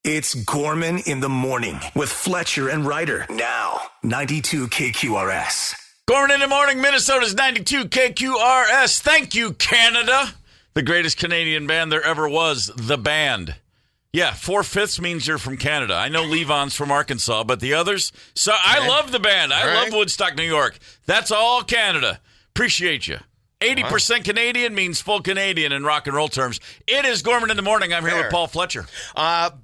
It's Gorman in the Morning with Fletcher and Ryder. Now, 92 KQRS. Gorman in the Morning, Minnesota's 92 KQRS. Thank you, Canada. The greatest Canadian band there ever was, The Band. Yeah, 4/5 means you're from Canada. I know Levon's from Arkansas, but the others... So I love The Band. I love Woodstock, New York. That's all Canada. Appreciate you. 80% Canadian means full Canadian in rock and roll terms. It is Gorman in the Morning. I'm here with Paul Fletcher.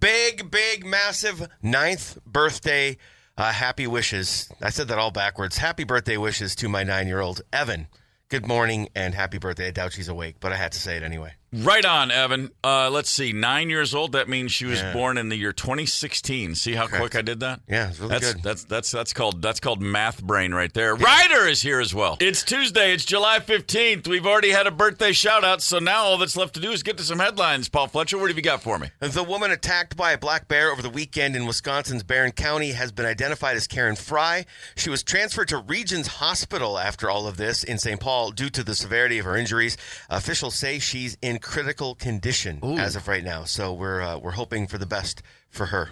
Big, massive 9th birthday happy wishes. I said that all backwards. Happy birthday wishes to my 9-year-old, Evan. Good morning and happy birthday. I doubt she's awake, but I had to say it anyway. Right on, Evan. Let's see, 9 years old. That means she was born in the year 2016. See how quick I did that? Yeah, it's really good. That's called math brain right there. Ryder is here as well. It's Tuesday. It's July 15th. We've already had a birthday shout out, so now all that's left to do is get to some headlines. Paul Fletcher, what have you got for me? The woman attacked by a black bear over the weekend in Wisconsin's Barron County has been identified as Karen Fry. She was transferred to Regions Hospital after all of this in St. Paul due to the severity of her injuries. Officials say she's in critical condition as of right now, so we're hoping for the best for her.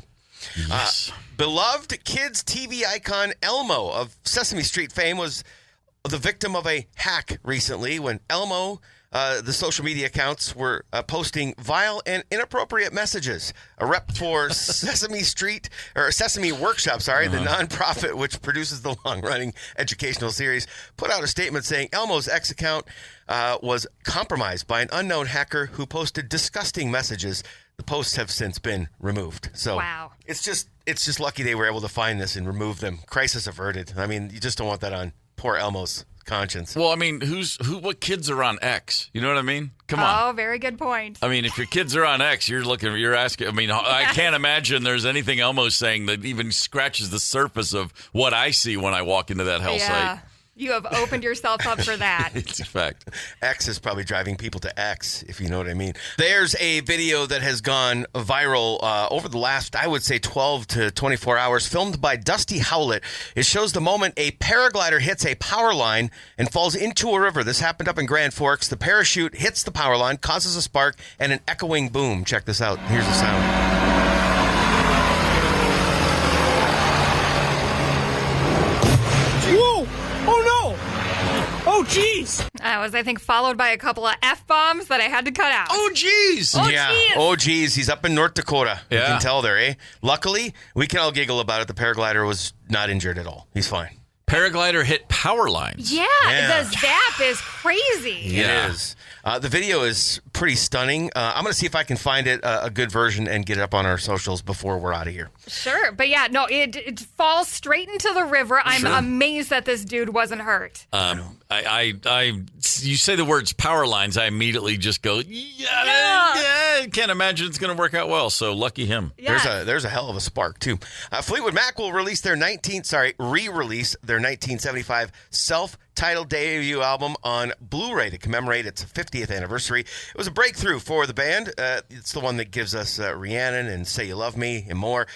Yes. Beloved kids TV icon Elmo of Sesame Street fame was the victim of a hack recently when Elmo, the social media accounts were posting vile and inappropriate messages. A rep for Sesame Workshop, the nonprofit which produces the long-running educational series, put out a statement saying Elmo's X account was compromised by an unknown hacker who posted disgusting messages. The posts have since been removed. So it's just lucky they were able to find this and remove them. Crisis averted. I mean, you just don't want that on poor Elmo's conscience. Well, I mean, what kids are on X? You know what I mean? Come on. Oh, very good point. I mean, if your kids are on X, you're asking. I mean, I can't imagine there's anything Elmo's saying that even scratches the surface of what I see when I walk into that hell site. You have opened yourself up for that. It's a fact. X is probably driving people to X, if you know what I mean. There's a video that has gone viral over the last, I would say, 12 to 24 hours, filmed by Dusty Howlett. It shows the moment a paraglider hits a power line and falls into a river. This happened up in Grand Forks. The parachute hits the power line, causes a spark, and an echoing boom. Check this out. Here's the sound. Oh, jeez. I was, I think, followed by a couple of F-bombs that I had to cut out. Oh, jeez. Oh, geez. He's up in North Dakota. Yeah. You can tell there, eh? Luckily, we can all giggle about it. The paraglider was not injured at all. He's fine. Paraglider hit power lines. Yeah. The zap is crazy. It is. The video is pretty stunning. I'm going to see if I can find it, a good version, and get it up on our socials before we're out of here. Sure. But yeah, no, it falls straight into the river. I'm amazed that this dude wasn't hurt. You say the words power lines, I immediately just go, I can't imagine it's going to work out well. So lucky him. Yeah. There's a hell of a spark too. Fleetwood Mac will re-release their 1975 self-titled debut album on Blu-ray to commemorate its 50th anniversary. It was a breakthrough for the band. It's the one that gives us Rhiannon and Say You Love Me and more.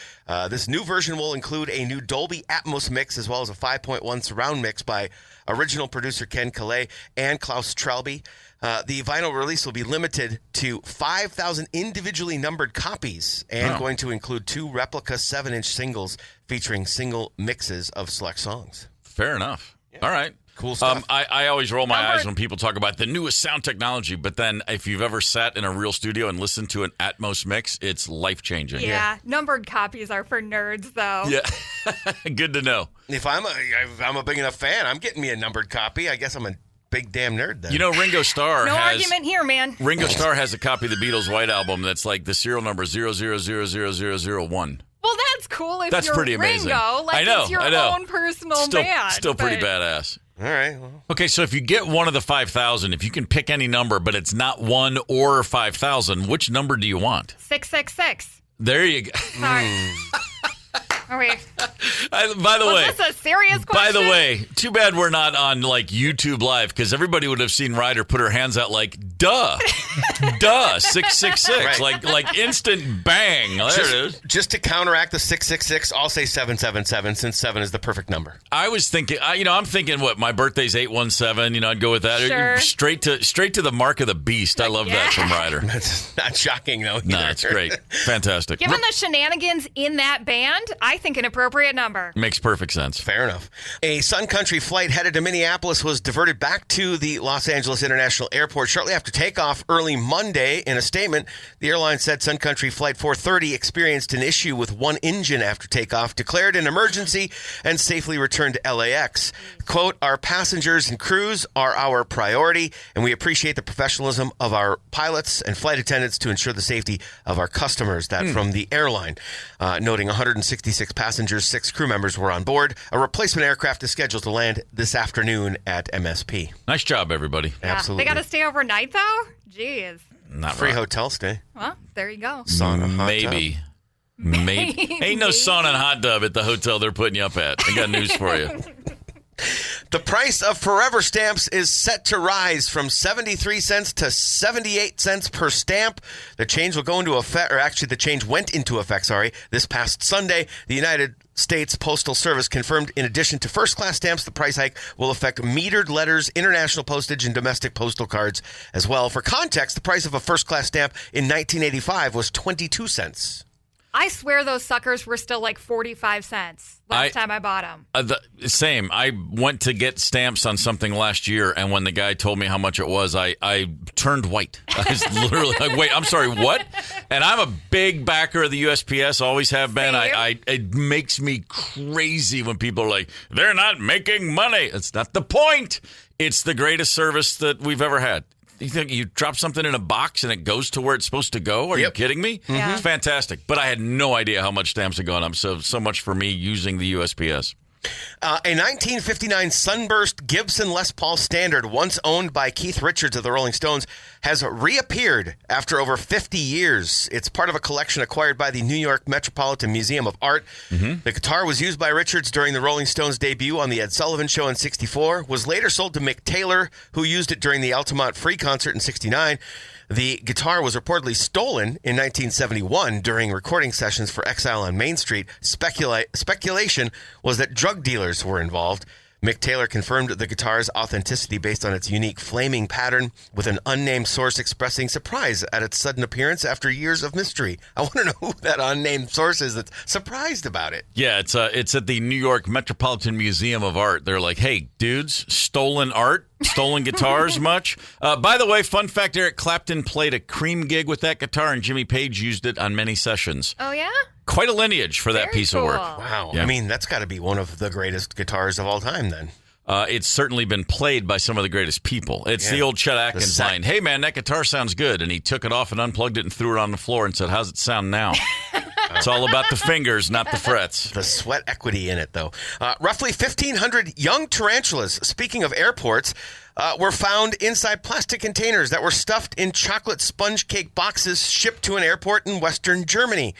This new version will include a new Dolby Atmos mix as well as a 5.1 surround mix by original producer Ken Calais and Klaus Traube. The vinyl release will be limited to 5,000 individually numbered copies and going to include 2 replica 7-inch singles featuring single mixes of select songs. Fair enough. Yeah. All right. Cool stuff. I always roll my eyes when people talk about the newest sound technology, but then if you've ever sat in a real studio and listened to an Atmos mix, it's life-changing. Yeah. Numbered copies are for nerds, though. Yeah. Good to know. If I'm a big enough fan, I'm getting me a numbered copy. I guess I'm a big damn nerd then. You know, Ringo Starr no argument here, man. Ringo Starr has a copy of the Beatles' White Album that's like the serial number 00000001. Well, that's cool if that's you're pretty amazing. Ringo. Like, I know, it's your own personal band. Still pretty badass. All right. Well. Okay, so if you get one of the 5,000, if you can pick any number, but it's not 1 or 5,000, which number do you want? 666. There you go. Sorry. Oh, wait. By the way, Was this a serious question? by the way, too bad we're not on like YouTube Live because everybody would have seen Ryder put her hands out like, duh, 666, Right. like instant bang. There it is. Just to counteract the 666, I'll say 777 since 7 is the perfect number. I was thinking, I'm thinking what my birthday's 817. I'd go with that. Sure. Straight to the mark of the beast. I love that from Ryder. That's not shocking, though. No, either. it's great, fantastic. Given the shenanigans in that band, I think an appropriate number. Makes perfect sense. Fair enough. A Sun Country flight headed to Minneapolis was diverted back to the Los Angeles International Airport shortly after takeoff early Monday. In a statement, the airline said Sun Country Flight 430 experienced an issue with one engine after takeoff, declared an emergency, and safely returned to LAX. Quote, our passengers and crews are our priority, and we appreciate the professionalism of our pilots and flight attendants to ensure the safety of our customers. That from the airline. Noting 166 passengers, 6 crew members were on board. A replacement aircraft is scheduled to land this afternoon at MSP. Nice job, everybody. Yeah. Absolutely. They got to stay overnight, though? Jeez. Not Free right. hotel stay. Well, there you go. Sauna, hot Maybe. tub. Maybe. Ain't no sauna and hot tub at the hotel they're putting you up at. I got news for you. The price of Forever stamps is set to rise from 73 cents to 78 cents per stamp. The change will go into effect, or actually the change went into effect, this past Sunday. The United States Postal Service confirmed in addition to first-class stamps, the price hike will affect metered letters, international postage, and domestic postal cards as well. For context, the price of a first-class stamp in 1985 was 22 cents. I swear those suckers were still like 45 cents last time I bought them. Same. I went to get stamps on something last year, and when the guy told me how much it was, I turned white. I was literally like, wait, I'm sorry, what? And I'm a big backer of the USPS, always have been. It makes me crazy when people are like, they're not making money. That's not the point. It's the greatest service that we've ever had. You think you drop something in a box and it goes to where it's supposed to go? Are you kidding me? Yeah. It's fantastic. But I had no idea how much stamps had gone up. So much for me using the USPS. A 1959 Sunburst Gibson Les Paul Standard, once owned by Keith Richards of the Rolling Stones, has reappeared after over 50 years. It's part of a collection acquired by the New York Metropolitan Museum of Art. The guitar was used by Richards during the Rolling Stones' debut on The Ed Sullivan Show in '64, was later sold to Mick Taylor, who used it during the Altamont Free concert in '69. The guitar was reportedly stolen in 1971 during recording sessions for Exile on Main Street. Speculation was that drug dealers were involved. Mick Taylor confirmed the guitar's authenticity based on its unique flaming pattern, with an unnamed source expressing surprise at its sudden appearance after years of mystery. I want to know who that unnamed source is that's surprised about it. Yeah, it's at the New York Metropolitan Museum of Art. They're like, hey, dudes, stolen art, stolen guitars much? By the way, fun fact, Eric Clapton played a Cream gig with that guitar, and Jimmy Page used it on many sessions. Oh, yeah? Quite a lineage for that Very piece of work. cool. Wow. Yeah. I mean, that's got to be one of the greatest guitars of all time then. It's certainly been played by some of the greatest people. It's the old Chet Atkins line, hey, man, that guitar sounds good. And he took it off and unplugged it and threw it on the floor and said, how's it sound now? It's all about the fingers, not the frets. The sweat equity in it, though. Roughly 1,500 young tarantulas, speaking of airports, were found inside plastic containers that were stuffed in chocolate sponge cake boxes shipped to an airport in Western Germany.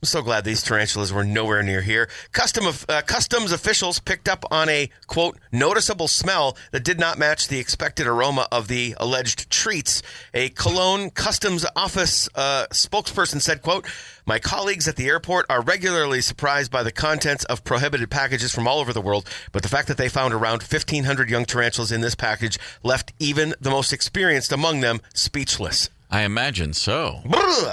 I'm so glad these tarantulas were nowhere near here. Customs officials picked up on a, quote, noticeable smell that did not match the expected aroma of the alleged treats. A Cologne Customs Office spokesperson said, quote, my colleagues at the airport are regularly surprised by the contents of prohibited packages from all over the world, but the fact that they found around 1,500 young tarantulas in this package left even the most experienced among them speechless. I imagine so.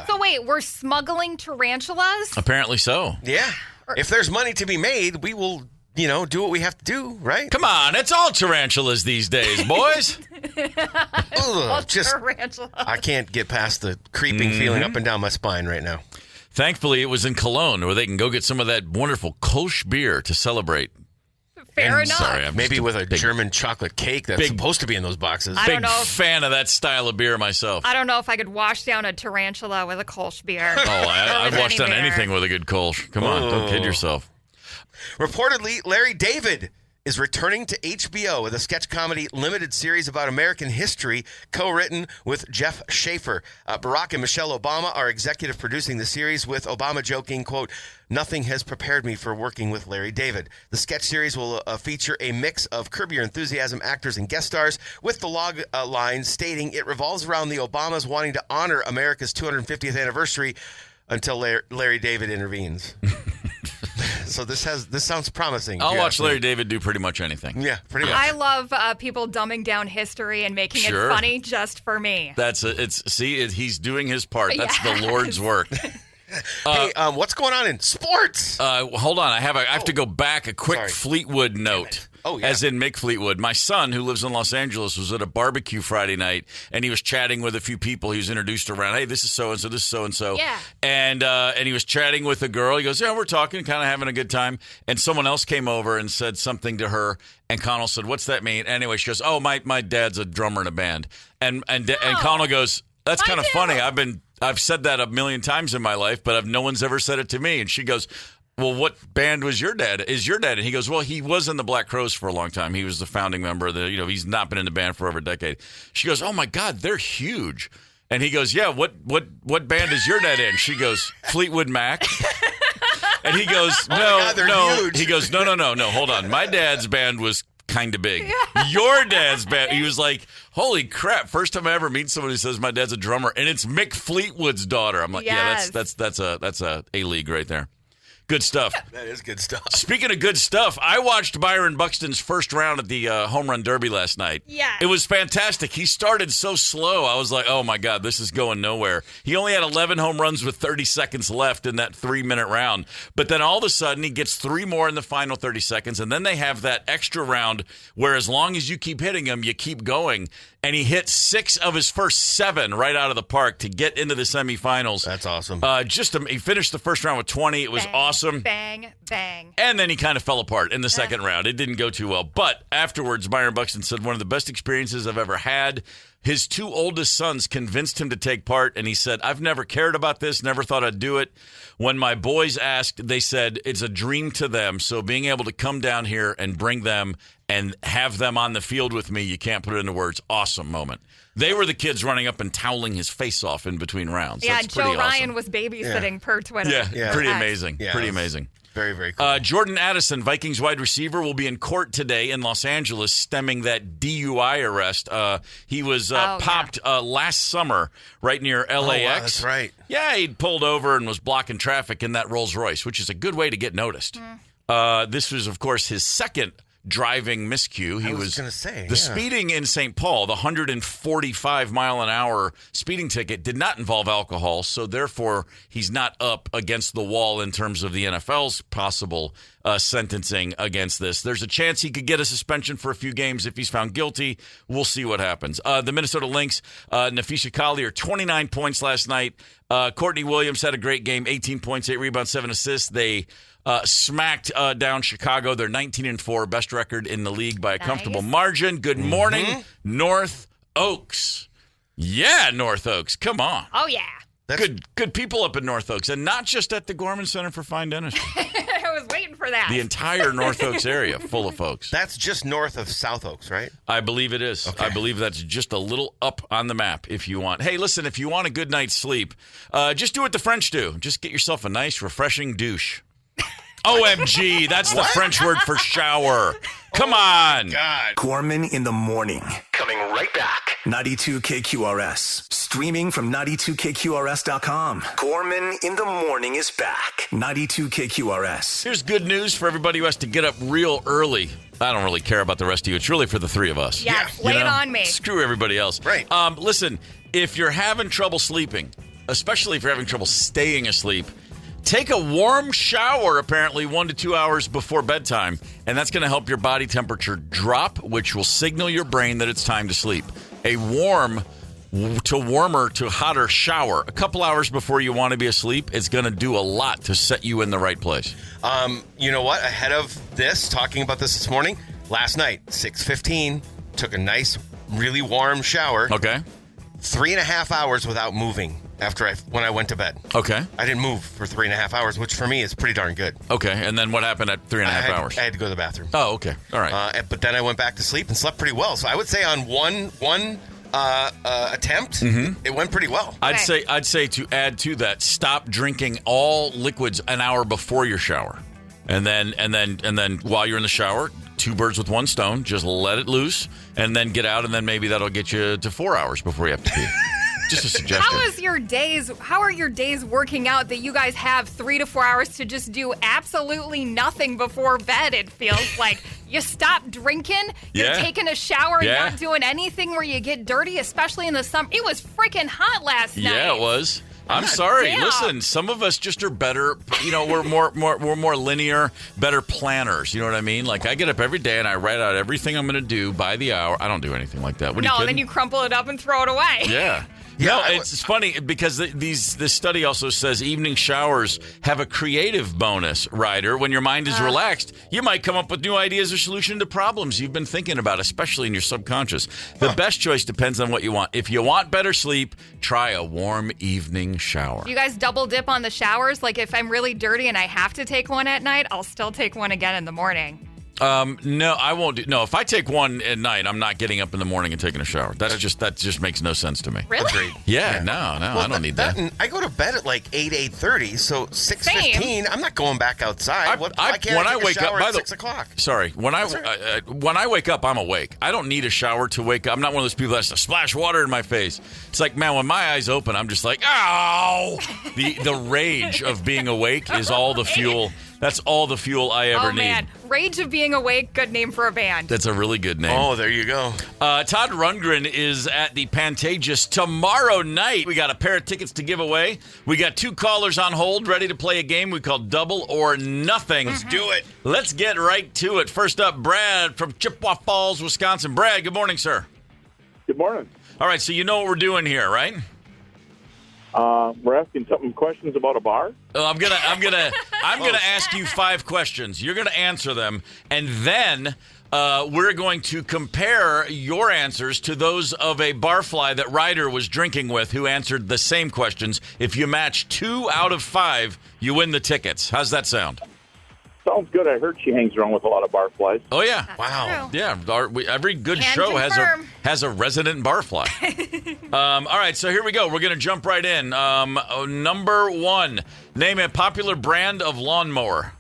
So wait, we're smuggling tarantulas? Apparently so. Yeah. If there's money to be made, we will, do what we have to do, right? Come on, it's all tarantulas these days, boys. Ugh, Tarantula. I can't get past the creeping feeling up and down my spine right now. Thankfully, it was in Cologne where they can go get some of that wonderful Kolsch beer to celebrate. Fair enough. Sorry, I'm Maybe just with a big, German chocolate cake that's supposed to be in those boxes. I don't big know if- fan of that style of beer myself. I don't know if I could wash down a tarantula with a Kolsch beer. Oh, I've washed down beer. anything with a good Kolsch. Come on, don't kid yourself. Reportedly, Larry David is returning to HBO with a sketch comedy limited series about American history, co-written with Jeff Schaefer. Barack and Michelle Obama are executive producing the series, with Obama joking, quote, "Nothing has prepared me for working with Larry David." The sketch series will feature a mix of Curb Your Enthusiasm actors and guest stars, with the log line stating it revolves around the Obamas wanting to honor America's 250th anniversary until Larry David intervenes. So this sounds promising. I'll watch Larry David do pretty much anything. Yeah, pretty much. I love people dumbing down history and making it funny just for me. He's doing his part. That's the Lord's work. Hey, what's going on in sports? Hold on, I have to go back. A quick Fleetwood note. Oh, yeah. As in Mick Fleetwood. My son, who lives in Los Angeles, was at a barbecue Friday night, and he was chatting with a few people. He was introduced around, hey, this is so-and-so, this is so-and-so. Yeah. And he was chatting with a girl. He goes, yeah, we're talking, kind of having a good time. And someone else came over and said something to her, and Connell said, what's that mean? Anyway, she goes, oh, my dad's a drummer in a band. And Connell goes, that's kind of funny. I've said that a million times in my life, but no one's ever said it to me. And she goes, well, what band was your dad? Is your dad? And he goes, well, he was in the Black Crowes for a long time. He was the founding member of he's not been in the band for over a decade. She goes, oh my God, they're huge. And he goes, yeah, what band is your dad in? She goes, Fleetwood Mac. And he goes, no. Huge. He goes, no, hold on. My dad's band was kind of big. Your dad's band. He was like, holy crap. First time I ever meet someone who says my dad's a drummer, and it's Mick Fleetwood's daughter. I'm like, yes. Yeah, that's a A-league right there. Good stuff. That is good stuff. Speaking of good stuff, I watched Byron Buxton's first round at the Home Run Derby last night. Yeah. It was fantastic. He started so slow. I was like, oh, my God, this is going nowhere. He only had 11 home runs with 30 seconds left in that 3-minute round. But then all of a sudden, he gets 3 more in the final 30 seconds. And then they have that extra round where as long as you keep hitting him, you keep going. And he hit 6 of his first 7 right out of the park to get into the semifinals. That's awesome. He finished the first round with 20. It was awesome. Bang, bang. And then he kind of fell apart in the second round. It didn't go too well. But afterwards, Byron Buxton said, one of the best experiences I've ever had. His 2 oldest sons convinced him to take part, and he said, I've never cared about this, never thought I'd do it. When my boys asked, they said it's a dream to them. So being able to come down here and bring them and have them on the field with me, you can't put it into words. Awesome moment. They were the kids running up and toweling his face off in between rounds. Yeah, That's pretty Joe Ryan awesome. was babysitting per Twitter. Yeah, pretty amazing. Yeah, pretty amazing. Very, very cool. Jordan Addison, Vikings wide receiver, will be in court today in Los Angeles stemming that DUI arrest. He was popped last summer right near LAX. Oh, wow, that's right. Yeah, he'd pulled over and was blocking traffic in that Rolls Royce, which is a good way to get noticed. This was, of course, his second driving miscue. He was going to say the speeding in St. Paul, the 145-mile-an-hour speeding ticket did not involve alcohol, so therefore he's not up against the wall in terms of the NFL's possible sentencing against this. There's a chance he could get a suspension for a few games if he's found guilty. We'll see what happens. The Minnesota Lynx, Nafisha Collier, 29 points last night. Courtney Williams had a great game, 18 points, 8 rebounds, 7 assists. They smacked down Chicago. They're 19-4, best record in the league by a comfortable margin. Good morning, North Oaks. Yeah, North Oaks. Come on. Oh, yeah. Good people up in North Oaks, and not just at the Gorman Center for Fine Dentistry. I was waiting for that. The entire North Oaks area full of folks. That's just north of South Oaks, right? I believe it is. Okay. I believe that's just a little up on the map if you want. Hey, listen, if you want a good night's sleep, just do what the French do. Just get yourself a nice, refreshing douche. OMG, that's the French word for shower. Come on. God. Gorman in the morning. Coming right back. 92 KQRS. Streaming from 92KQRS.com. Gorman in the morning is back. 92 KQRS. Here's good news for everybody who has to get up real early. I don't really care about the rest of you. It's really for the 3 of us. Yes, lay it on me. Screw everybody else. Right. Listen, if you're having trouble sleeping, especially if you're having trouble staying asleep, take a warm shower, apparently 1 to 2 hours before bedtime, and that's going to help your body temperature drop, which will signal your brain that it's time to sleep. A warmer to hotter shower a couple hours before you want to be asleep is going to do a lot to set you in the right place. You know what? Ahead of this, talking about this morning, last night, 6:15, took a nice, really warm shower. Okay. 3.5 hours without moving. when I went to bed. Okay. I didn't move for 3.5 hours, which for me is pretty darn good. Okay, and then what happened at 3.5 hours? I had to go to the bathroom. Oh, okay. All right. But then I went back to sleep and slept pretty well. So I would say on one attempt, it went pretty well. I'd say to add to that, stop drinking all liquids an hour before your shower, and then while you're in the shower, 2 birds with 1 stone. Just let it loose, and then get out, and then maybe that'll get you to 4 hours before you have to pee. Just a suggestion. How are your days working out that you guys have 3 to 4 hours to just do absolutely nothing before bed? It feels like you stop drinking, you're taking a shower and not doing anything where you get dirty, especially in the summer. It was freaking hot last night. Yeah, it was. I'm sorry. Damn. Listen, some of us just are better. We're more linear, better planners. You know what I mean? Like I get up every day and I write out everything I'm going to do by the hour. I don't do anything like that. No, then you crumple it up and throw it away. Yeah. No, it's funny because this study also says evening showers have a creative bonus, Ryder. When your mind is relaxed, you might come up with new ideas or solution to problems you've been thinking about, especially in your subconscious. The best choice depends on what you want. If you want better sleep, try a warm evening shower. You guys double dip on the showers? Like if I'm really dirty and I have to take one at night, I'll still take one again in the morning. No, I won't do. No, if I take one at night, I'm not getting up in the morning and taking a shower. That just makes no sense to me. Really? Agreed. Yeah, no, I don't need that. I go to bed at like 8:30, so 6:15. I'm not going back outside. Why can't I take a shower at 6 o'clock? Sorry, when I wake up, I'm awake. I don't need a shower to wake up. I'm not one of those people that has to splash water in my face. It's like, man, when my eyes open, I'm just like, ow! The rage of being awake is all the fuel. That's all the fuel I ever need. Oh, man. Rage of Being Awake, good name for a band. That's a really good name. Oh, there you go. Todd Rundgren is at the Pantages tomorrow night. We got a pair of tickets to give away. We got 2 callers on hold ready to play a game we call Double or Nothing. Let's do it. Let's get right to it. First up, Brad from Chippewa Falls, Wisconsin. Brad, good morning, sir. Good morning. All right, so you know what we're doing here, right? We're asking some questions about a bar. I'm gonna ask you 5 questions. You're gonna answer them, and then we're going to compare your answers to those of a barfly that Ryder was drinking with, who answered the same questions. If you match 2 out of 5, you win the tickets. How's that sound? Sounds good. I heard she hangs around with a lot of barflies. Oh yeah, That's wow, true. yeah. Every good Can show confirm. has a resident barfly. All right, so here we go. We're gonna jump right in. Number 1, name a popular brand of lawnmower.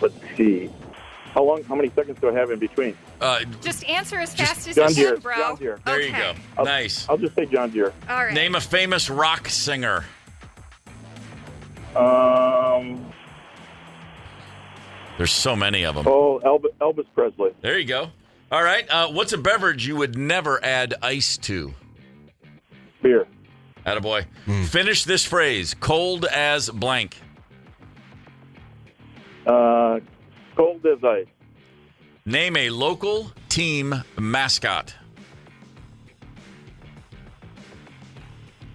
Let's see. How many seconds do I have in between? Just answer as fast as John you Deere. can, bro. John Deere. There you go. Nice. I'll just say John Deere. All right. Name a famous rock singer. There's so many of them. Oh, Elvis Presley. There you go. All right. What's a beverage you would never add ice to? Beer. Attaboy. Finish this phrase. Cold as blank. Cold as ice. Name a local team mascot.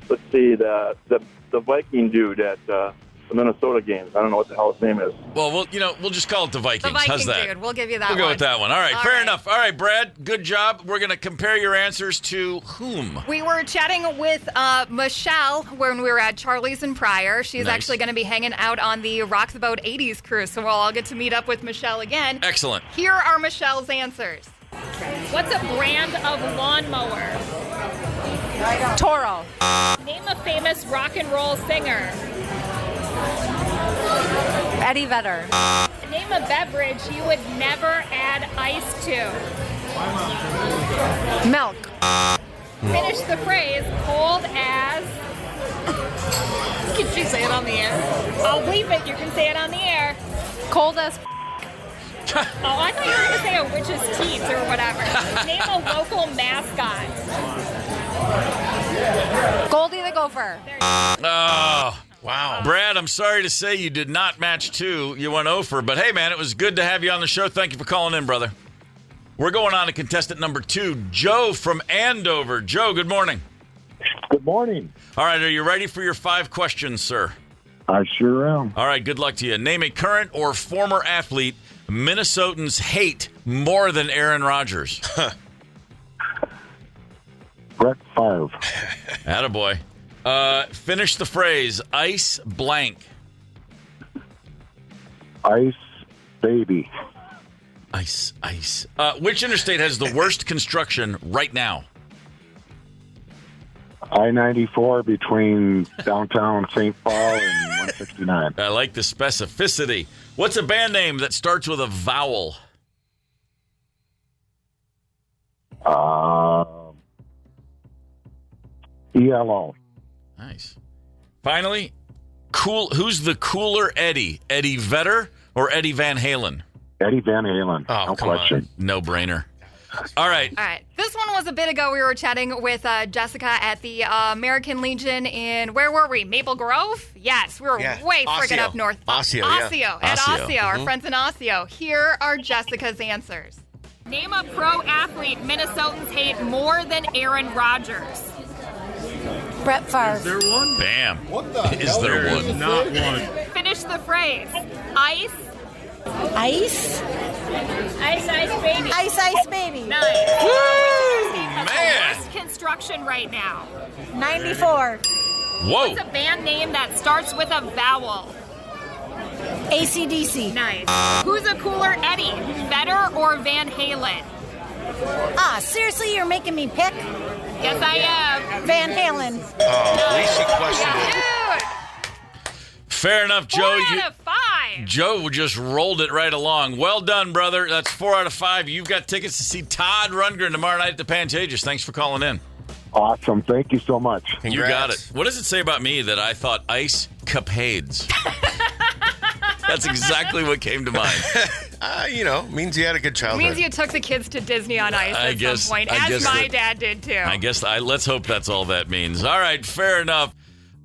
Let's see, the Viking dude at the Minnesota games. I don't know what the hell his name is. Well, we'll just call it the Vikings. The Viking How's that? dude. We'll give you that We'll one. go with that one. All right, All fair right. enough. All right, Brad, good job. We're going to compare your answers to whom? We were chatting with Michelle when we were at Charlie's in Pryor. She's Nice. actually going to be hanging out on the Rock the Boat 80s cruise, so we'll all get to meet up with Michelle again. Excellent. Here are Michelle's answers. What's a brand of lawnmower? Toro. Name a famous rock and roll singer. Eddie Vedder. Name a beverage you would never add ice to. Milk. Finish the phrase, cold as... Can she say it on the air? I'll leave it, you can say it on the air. Cold as Oh, I thought you were going to say a witch's teeth or whatever. Name a local mascot. Goldie the Gopher. Oh, wow. Brad, I'm sorry to say you did not match 2. You went over, but hey, man, it was good to have you on the show. Thank you for calling in, brother. We're going on to contestant number 2, Joe from Andover. Joe, good morning. Good morning. All right, are you ready for your 5 questions, sir? I sure am. All right, good luck to you. Name a current or former athlete Minnesotans hate more than Aaron Rodgers. Brett Favre. Attaboy. Finish the phrase. Ice blank. Ice baby. Ice. Which interstate has the worst construction right now? I-94 between downtown St. Paul and 169. I like the specificity. What's a band name that starts with a vowel? ELO. Nice. Finally, who's the cooler Eddie? Eddie Vedder or Eddie Van Halen? Eddie Van Halen. Oh, no come question. on. No brainer. All right. This one was a bit ago. We were chatting with Jessica at the American Legion in, where were we? Maple Grove? Yes, we were way freaking up north. Osseo, At Osseo, our friends in Osseo. Here are Jessica's answers. Name a pro athlete Minnesotans hate more than Aaron Rodgers. Brett Favre. There one? Bam. What the Is hell? there one? There's not one. Finish the phrase. Ice. Ice? Ice, baby. Ice baby. Nice. Woo, Has the man. worst construction right now. 94. Whoa. What's a band name that starts with a vowel? AC/DC. Nice. Who's a cooler Eddie? Vedder or Van Halen? Seriously, you're making me pick? Yes, I am. Van Halen. At least she questioned it. Dude, Fair enough, 4 Joe. out of 5. Joe just rolled it right along. Well done, brother. That's 4 out of 5. You've got tickets to see Todd Rundgren tomorrow night at the Pantages. Thanks for calling in. Awesome. Thank you so much. Congrats. You got it. What does it say about me that I thought ice capades? That's exactly what came to mind. Means you had a good childhood. Means you took the kids to Disney on Ice I at guess- some point, I as guess my that- dad did too. I guess let's hope that's all that means. All right, fair enough.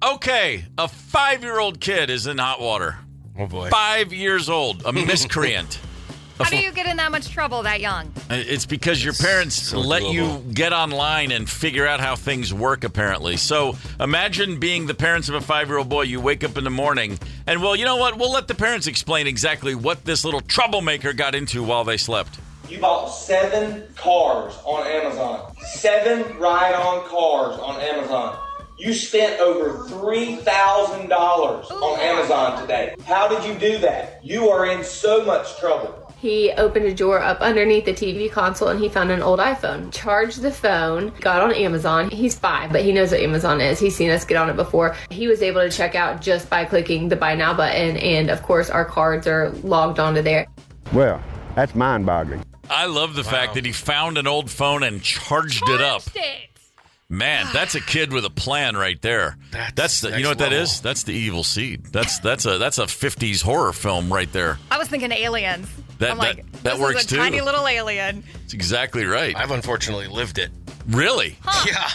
Okay, a 5-year-old kid is in hot water. Oh, boy. 5 years old, a miscreant. How do you get in that much trouble that young? It's because your parents So let doable. you get online and figure out how things work, apparently. So imagine being the parents of a 5-year-old boy. You wake up in the morning, and, well, you know what? We'll let the parents explain exactly what this little troublemaker got into while they slept. You bought 7 cars on Amazon. 7 ride-on cars on Amazon. You spent over $3,000 on Amazon today. How did you do that? You are in so much trouble. He opened a drawer up underneath the TV console and he found an old iPhone. Charged the phone, got on Amazon. He's 5, but he knows what Amazon is. He's seen us get on it before. He was able to check out just by clicking the Buy Now button, and of course our cards are logged onto there. Well, that's mind-boggling. I love the fact that he found an old phone and charged it up. It. Man, that's a kid with a plan right there. That's the, you know what that is? That's the evil seed. That's a 50s horror film right there. I was thinking aliens. I'm like, that this works is a too. tiny little alien. That's exactly right. I've unfortunately lived it. Really? Yeah.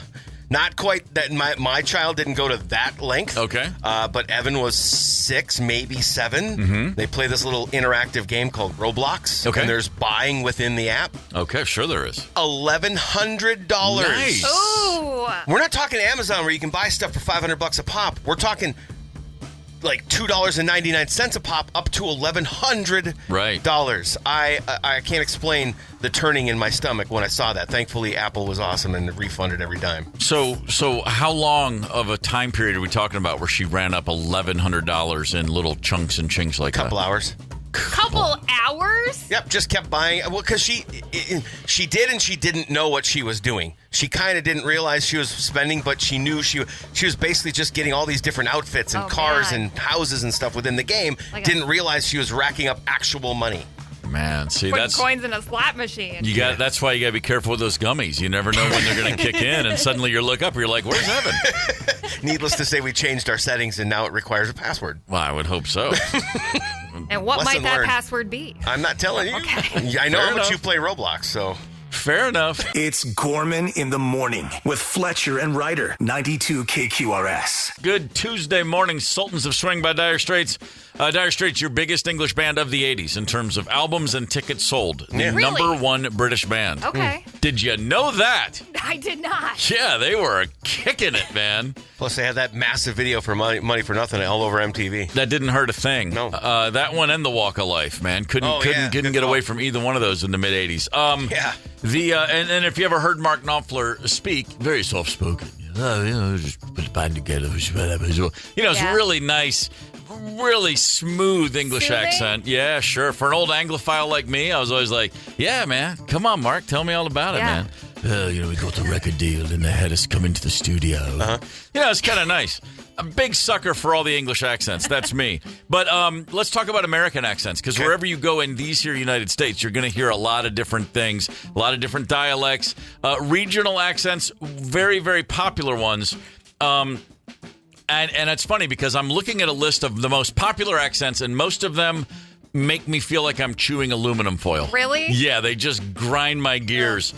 Not quite that. My child didn't go to that length. Okay. But Evan was 6, maybe 7. Mm-hmm. They play this little interactive game called Roblox. Okay. And there's buying within the app. Okay, sure there is. $1,100. Nice. Ooh. We're not talking Amazon where you can buy stuff for $500 a pop. We're talking like $2.99 a pop up to $1,100. Right. I can't explain the turning in my stomach when I saw that. Thankfully, Apple was awesome and refunded every dime. So how long of a time period are we talking about where she ran up $1,100 in little chunks and chinks like that? Couple hours. Couple hours? Yep, just kept buying. Well, because she did and she didn't know what she was doing. She kind of didn't realize she was spending, but she knew she was basically just getting all these different outfits and cars and houses and stuff within the game. Like didn't realize she was racking up actual money. Man, see, Putting that's coins in a slot machine. That's why you got to be careful with those gummies. You never know when they're going to kick in, and suddenly you look up, and you're like, "Where's Evan?" Needless to say, we changed our settings, and now it requires a password. Well, I would hope so. And what Lesson might that learned. password be? I'm not telling you. Okay. I know Fair how much enough. you play Roblox, so. Fair enough. It's Gorman in the Morning with Fletcher and Ryder, 92 KQRS. Good Tuesday morning, Sultans of Swing by Dire Straits. Dire Straits, your biggest English band of the 80s in terms of albums and tickets sold. The Yeah. number Really? 1 British band. Okay. Did you know that? I did not. Yeah, they were kicking it, man. Plus, they had that massive video for Money for Nothing all over MTV. That didn't hurt a thing. No. That one and The Walk of Life, man. Couldn't Good get away call. from either one of those in the mid-'80s. Yeah. And if you ever heard Mark Knopfler speak, very soft spoken. Just put the band together. It's really nice. Really smooth English accent. Yeah, sure. For an old Anglophile like me, I was always like, yeah, man, come on, Mark, tell me all about it, man. We got the record deal and they had us come into the studio. It's kind of nice. A big sucker for all the English accents. That's me. But let's talk about American accents, because wherever you go in these here United States, you're going to hear a lot of different things, a lot of different dialects, regional accents, very, very popular ones. And it's funny because I'm looking at a list of the most popular accents, and most of them make me feel like I'm chewing aluminum foil. Really? Yeah, they just grind my gears.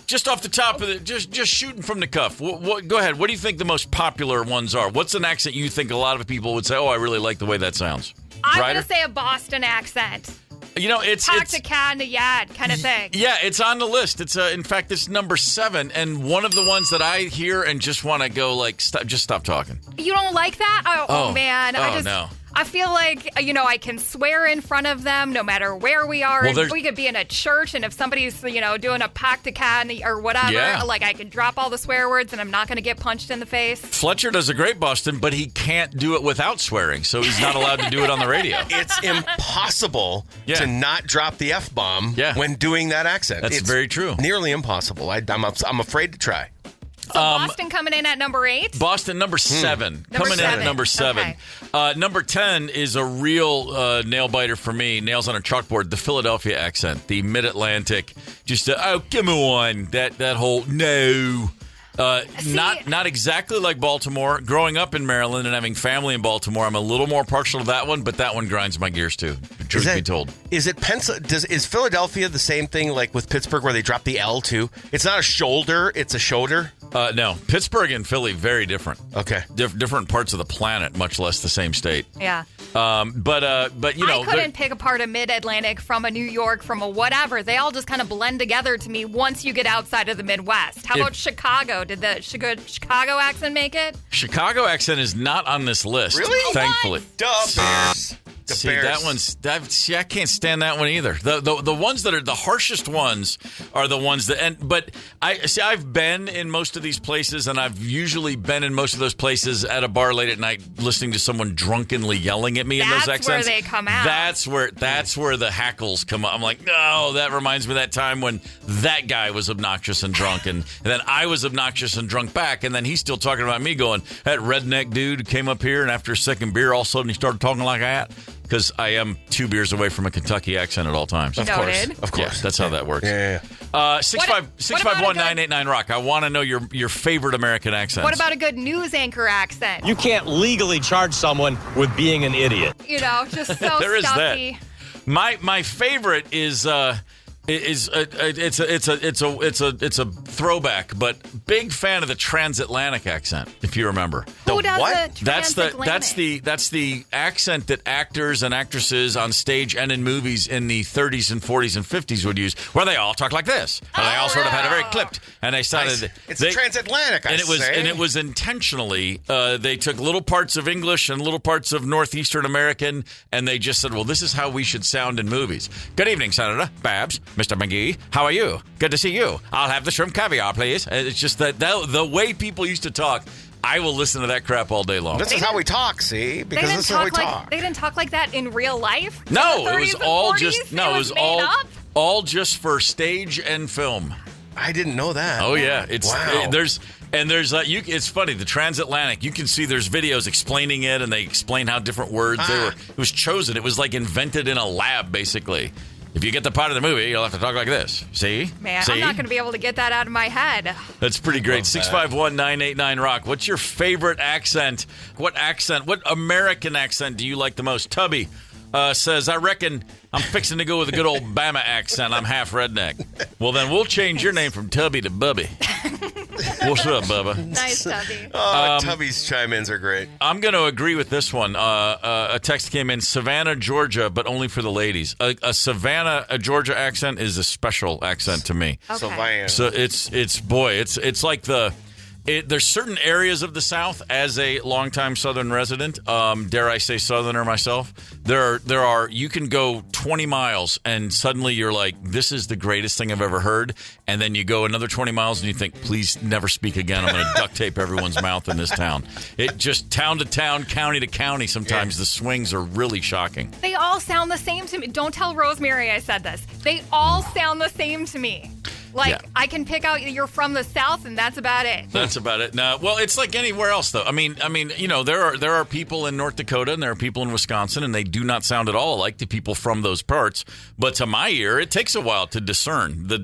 Just off the top of it, just shooting from the cuff. Go ahead. What do you think the most popular ones are? What's an accent you think a lot of people would say, oh, I really like the way that sounds? I'm going to say a Boston accent. It's talk to cat in the yard kind of thing. Yeah, it's on the list. It's in fact, it's number 7, and one of the ones that I hear and just want to go like, stop talking. You don't like that? Oh man, no. I feel like, I can swear in front of them no matter where we are. Well, we could be in a church, and if somebody's, doing a paktika or whatever, I can drop all the swear words, and I'm not going to get punched in the face. Fletcher does a great Boston, but he can't do it without swearing, so he's not allowed to do it on the radio. It's impossible to not drop the F-bomb when doing that accent. That's very true. Nearly impossible. I'm afraid to try. So Boston coming in at number 8? Boston, number 7. Coming in at number 7. Okay. Number 10 is a real nail-biter for me. Nails on a chalkboard. The Philadelphia accent. The Mid-Atlantic. Just, come on. That whole, no. Not exactly like Baltimore. Growing up in Maryland and having family in Baltimore, I'm a little more partial to that one, but that one grinds my gears too, truth be told. Is Philadelphia the same thing like with Pittsburgh where they drop the L too? It's not a shoulder, it's a shoulder? No. Pittsburgh and Philly, very different. Okay. Different parts of the planet, much less the same state. Yeah. But I couldn't pick apart a Mid-Atlantic from a New York, from a whatever. They all just kind of blend together to me once you get outside of the Midwest. How about Chicago? Did the Chicago accent make it? Chicago accent is not on this list. Really? Thankfully. Bears. I can't stand that one either. The ones that are the harshest ones are the ones that, I've been in most of these places, and I've usually been in most of those places at a bar late at night listening to someone drunkenly yelling at me in those accents. That's where they come out. That's where the hackles come up. I'm like, no, that reminds me of that time when that guy was obnoxious and drunk, and then I was obnoxious and drunk back, and then he's still talking about me going, that redneck dude came up here, and after a second beer, all of a sudden he started talking like that. Because I am 2 beers away from a Kentucky accent at all times. Of course. Yeah, that's how that works. Yeah. 651-989 Rock. I want to know your favorite American accent. What about a good news anchor accent? You can't legally charge someone with being an idiot. Just so there stuffy. Is that. My favorite is it's a throwback, but big fan of the transatlantic accent, if you remember. Who does the transatlantic? That's the accent that actors and actresses on stage and in movies in the 30s and 40s and 50s would use, where they all talk like this, and they all sort of had a very clipped, and they started. It's transatlantic, and it was intentionally. They took little parts of English and little parts of Northeastern American, and they just said, well, this is how we should sound in movies. Good evening, Senator Babs. Mr. McGee, how are you? Good to see you. I'll have the shrimp caviar, please. It's just that the way people used to talk, I will listen to that crap all day long. This is how we talk, see? Because this is how we talk. They didn't talk like that in real life? No, it was all just all just for stage and film. I didn't know that. Oh yeah, it's wow. There's it's funny, the transatlantic, you can see there's videos explaining it, and they explain how different words it was chosen. It was like invented in a lab, basically. If you get the part of the movie, you'll have to talk like this. See? Man, See? I'm not going to be able to get that out of my head. That's pretty great. 651-989 Rock. What's your favorite accent? What American accent do you like the most? Tubby says, I reckon I'm fixing to go with a good old Bama accent. I'm half redneck. Well, then we'll change your name from Tubby to Bubby. What's up, Bubba? Nice, Tubby. Tubby's chime-ins are great. I'm going to agree with this one. A text came in, Savannah, Georgia, but only for the ladies. A Savannah, Georgia accent is a special accent to me. Okay. Savannah. So it's like There's certain areas of the South, as a longtime Southern resident, dare I say Southerner myself, there are, you can go 20 miles and suddenly you're like, this is the greatest thing I've ever heard. And then you go another 20 miles and you think, please never speak again. I'm going to duct tape everyone's mouth in this town. It just town to town, county to county, sometimes the swings are really shocking. They all sound the same to me. Don't tell Rosemary I said this. They all sound the same to me. I can pick out you're from the South, and that's about it. That's about it. No, well, it's like anywhere else, though. I mean, there are people in North Dakota and there are people in Wisconsin, and they do not sound at all like the people from those parts. But to my ear, it takes a while to discern the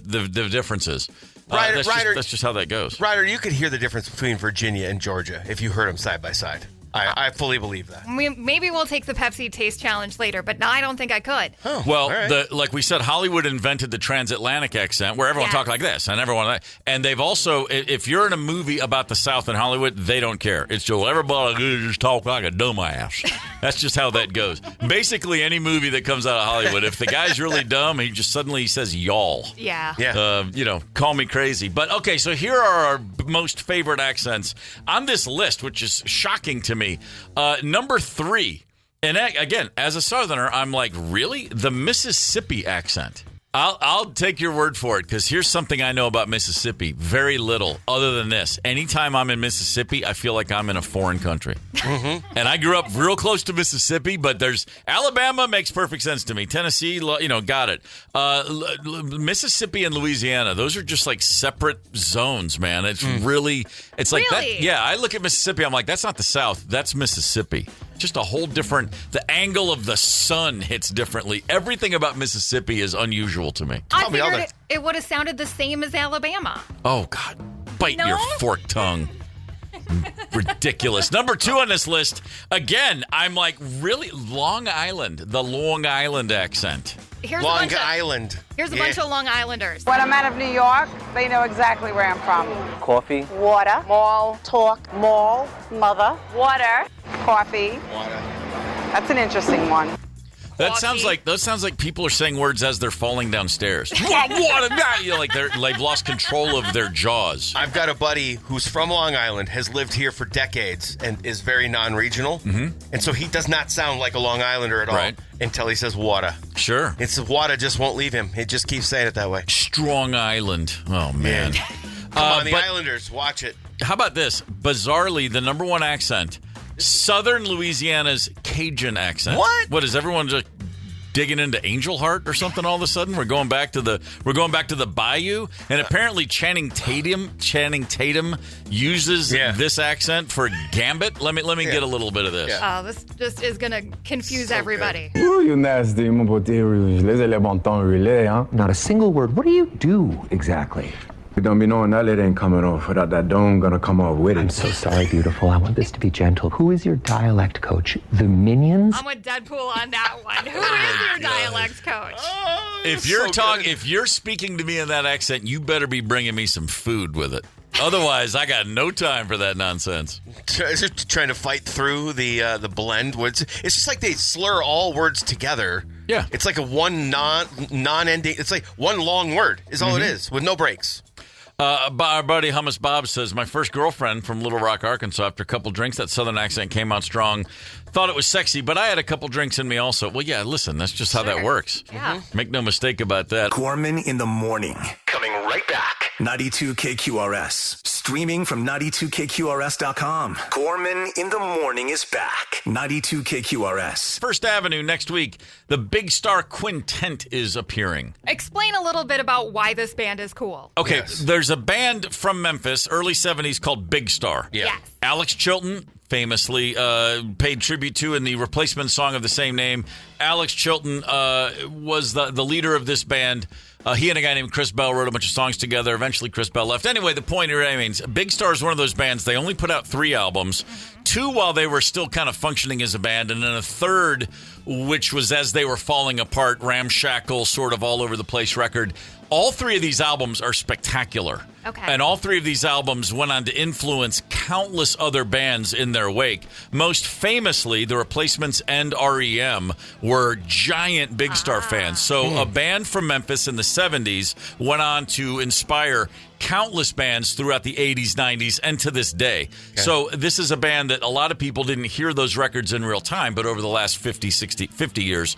differences. That's just how that goes. Ryder, you could hear the difference between Virginia and Georgia if you heard them side by side. I fully believe that. Maybe we'll take the Pepsi taste challenge later, but I don't think I could. Oh, well, right. Like we said, Hollywood invented the transatlantic accent where everyone talks like this, and they've also, if you're in a movie about the South in Hollywood, they don't care. It's just everybody just talk like a dumbass. That's just how that goes. Basically, any movie that comes out of Hollywood, if the guy's really dumb, he just suddenly says y'all. Yeah. Call me crazy. But okay, so here are our most favorite accents on this list, which is shocking to me. Number 3, and again, as a Southerner, I'm like, really? The Mississippi accent. I'll take your word for it, because here's something I know about Mississippi. Very little, other than this. Anytime I'm in Mississippi, I feel like I'm in a foreign country. Mm-hmm. And I grew up real close to Mississippi, but there's Alabama makes perfect sense to me. Tennessee, got it. Mississippi and Louisiana, those are just like separate zones, man. It's really, it's like that. Yeah, I look at Mississippi, I'm like, that's not the South, that's Mississippi. Just a whole different, the angle of the sun hits differently. Everything about Mississippi is unusual to me. I figured it would have sounded the same as Alabama. Oh, God. Bite your forked tongue. Ridiculous. Number 2 on this list, again, I'm like, really? Long Island, the Long Island accent. Here's Long Island. Here's a bunch of Long Islanders. When I'm out of New York, they know exactly where I'm from. Coffee. Water. Mall. Talk. Mall. Mother. Water. Coffee. Water. That's an interesting one. That sounds like people are saying words as they're falling downstairs. They've lost control of their jaws. I've got a buddy who's from Long Island, has lived here for decades, and is very non-regional. Mm-hmm. And so he does not sound like a Long Islander at all until he says water. Sure. It's water just won't leave him. He just keeps saying it that way. Strong Island. Oh, man. Come on, the Islanders. Watch it. How about this? Bizarrely, the number 1 accent. Southern Louisiana's Cajun accent. What is everyone just digging into Angel Heart or something all of a sudden? We're going back to the Bayou, and apparently Channing Tatum uses this accent for Gambit. Let me get a little bit of this. Yeah. Oh, this just is gonna confuse everybody. Ooh, you nasty, mon beauté rouge. Les bon temps relais, huh? Not a single word. What do you do exactly? You don't be knowing that it ain't coming off without that dome gonna come off with it. I'm so sorry, beautiful. I want this to be gentle. Who is your dialect coach? The Minions? I'm with Deadpool on that one. Who is your dialect coach? If you're speaking to me in that accent, you better be bringing me some food with it. Otherwise, I got no time for that nonsense. Trying to fight through the blend. It's just like they slur all words together. Yeah. It's like a one non-ending. It's like one long word is all it is with no breaks. Our buddy Hummus Bob says, my first girlfriend from Little Rock, Arkansas, after a couple drinks, that Southern accent came out strong. Thought it was sexy, but I had a couple drinks in me also. Well, yeah, listen, that's just how that works. Yeah. Make no mistake about that. Gorman in the morning. Coming right back. 92 KQRS. Streaming from 92KQRS.com. Gorman in the morning is back. 92 KQRS. First Avenue next week. The Big Star Quintet is appearing. Explain a little bit about why this band is cool. Okay, there's a band from Memphis, early 70s, called Big Star. Yeah. Yes. Alex Chilton famously paid tribute to in the replacement song of the same name. Alex Chilton was the leader of this band. He and a guy named Chris Bell wrote a bunch of songs together. Eventually, Chris Bell left. Anyway, the point remains, Big Star is one of those bands. They only put out 3 albums, 2 while they were still kind of functioning as a band, and then a third, which was as they were falling apart, ramshackle, sort of all over the place record. All 3 of these albums are spectacular. Okay. And all three of these albums went on to influence countless other bands in their wake. Most famously, the Replacements and REM were giant Big Star fans. So a band from Memphis in the 70s went on to inspire countless bands throughout the 80s, 90s, and to this day. Okay. So this is a band that a lot of people didn't hear those records in real time, but over the last 50 years,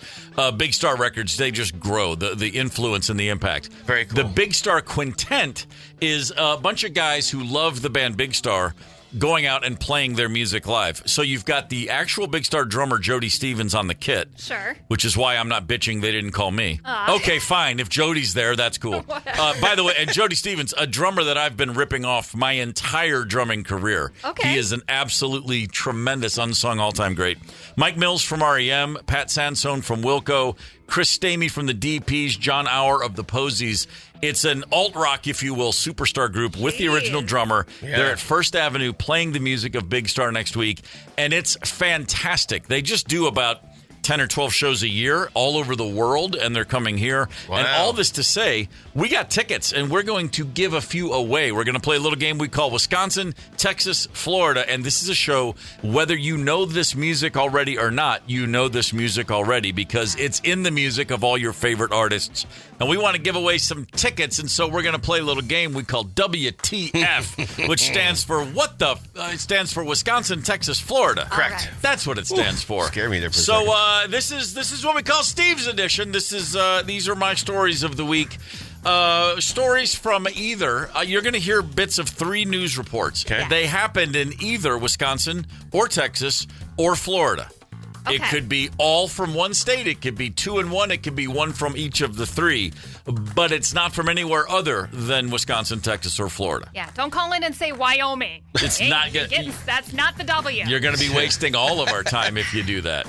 Big Star Records, they just grow, the influence and the impact. Very cool. The Big Star Quintet is a bunch of guys who love the band Big Star going out and playing their music live. So you've got the actual Big Star drummer, Jody Stevens, on the kit. Sure. Which is why I'm not bitching they didn't call me. Okay, fine. If Jody's there, that's cool. By the way, and Jody Stevens, a drummer that I've been ripping off my entire drumming career. Okay. He is an absolutely tremendous unsung all-time great. Mike Mills from REM, Pat Sansone from Wilco, Chris Stamey from the DPs, John Auer of the Posies. It's an alt-rock, if you will, superstar group with the original drummer. Yeah. They're at First Avenue playing the music of Big Star next week, and it's fantastic. They just do about 10 or 12 shows a year all over the world, and they're coming here. Wow. And all this to say, we got tickets, and we're going to give a few away. We're going to play a little game we call Wisconsin, Texas, Florida, and this is a show, whether you know this music already or not, you know this music already because it's in the music of all your favorite artists. And we want to give away some tickets, and so we're going to play a little game we call WTF, which stands for it stands for Wisconsin, Texas, Florida. Correct. Right. That's what it stands for. Scare me there for a second. So this is what we call Steve's edition. These are my stories of the week. Stories from either. You're going to hear bits of 3 news reports. Okay. They happened in either Wisconsin or Texas or Florida. Okay. It could be all from one state. It could be 2 and 1. It could be one from each of the 3. But it's not from anywhere other than Wisconsin, Texas, or Florida. Yeah, don't call in and say Wyoming. It's not good. That's not the W. You're going to be wasting all of our time if you do that.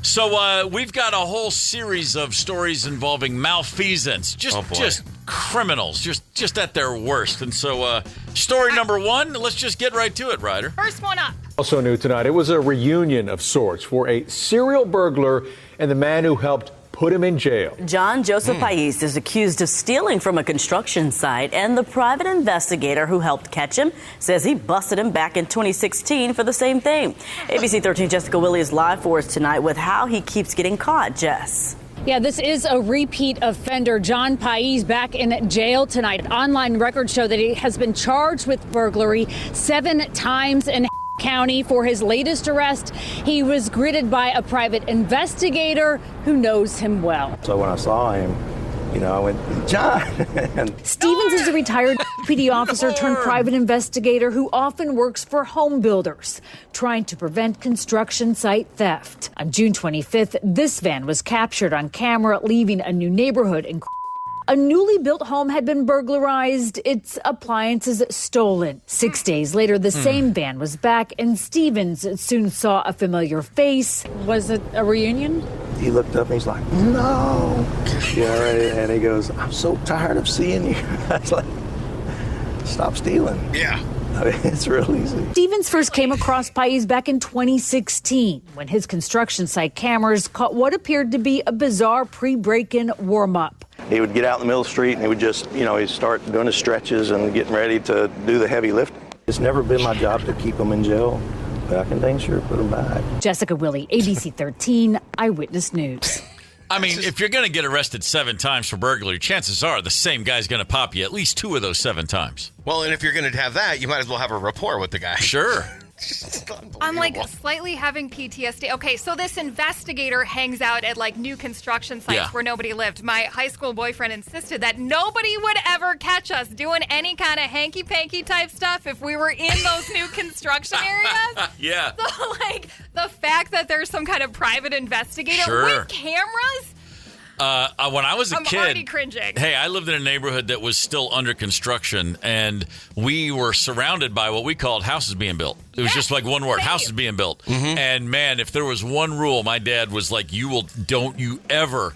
So we've got a whole series of stories involving malfeasance, just criminals, just at their worst. And so story number 1, let's just get right to it, Ryder. First one up. Also new tonight, it was a reunion of sorts for a serial burglar and the man who helped put him in jail. John Joseph Pais is accused of stealing from a construction site, and the private investigator who helped catch him says he busted him back in 2016 for the same thing. ABC 13 Jessica Willie is live for us tonight with how he keeps getting caught. Jess. Yeah, this is a repeat offender. John Pais back in jail tonight. Online records show that he has been charged with burglary 7 times in County. For his latest arrest, he was greeted by a private investigator who knows him well. So when I saw him, I went, John. Stevens is a retired PD officer turned private investigator who often works for home builders, trying to prevent construction site theft. On June 25th, this van was captured on camera leaving a new neighborhood in a newly built home had been burglarized, its appliances stolen. 6 days later, the same van was back, and Stevens soon saw a familiar face. Was it a reunion? He looked up and he's like, no. And he goes, I'm so tired of seeing you. I was like, stop stealing. Yeah. I mean, it's real easy. Stevens first came across Pais back in 2016 when his construction site cameras caught what appeared to be a bizarre pre-break-in warm-up. He would get out in the middle of the street and he would just, he'd start doing his stretches and getting ready to do the heavy lifting. It's never been my job to keep him in jail, but I can dang sure put him back. Jessica Willie, ABC 13 Eyewitness News. I mean, if you're going to get arrested 7 times for burglary, chances are the same guy's going to pop you at least 2 of those 7 times. Well, and if you're going to have that, you might as well have a rapport with the guy. Sure. I'm slightly having PTSD. Okay, so this investigator hangs out at new construction sites where nobody lived. My high school boyfriend insisted that nobody would ever catch us doing any kind of hanky-panky type stuff if we were in those new construction areas. Yeah. So the fact that there's some kind of private investigator with cameras. When I was a kid, I'm already cringing. Hey, I lived in a neighborhood that was still under construction, and we were surrounded by what we called houses being built. It was just like one word, houses being built. Mm-hmm. And man, if there was one rule, my dad was like, don't you ever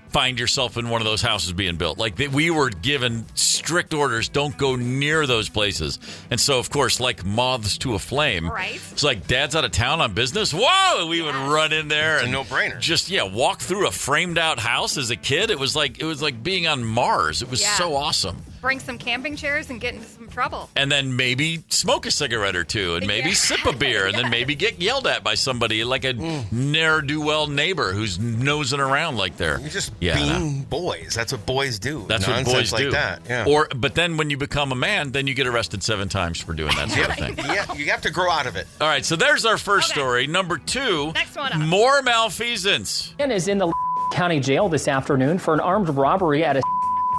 find yourself in one of those houses being built. We were given strict orders, don't go near those places. And so, of course, like moths to a flame. Right. It's like, Dad's out of town on business. Whoa! We would run in there it's and a no-brainer. Just walk through a framed out house as a kid. It was like being on Mars. It was so awesome. Bring some camping chairs and get into some trouble. And then maybe smoke a cigarette or two, and maybe sip a beer, and then maybe get yelled at by somebody like a ne'er-do-well neighbor who's nosing around like they're just being boys. That's what boys do. That's Nonsense what boys like do. That. Yeah. But then when you become a man, then you get arrested 7 times for doing that sort of thing. Yeah, you have to grow out of it. All right, so there's our first story. Number 2, next one up. More malfeasance. Man is in the county jail this afternoon for an armed robbery at a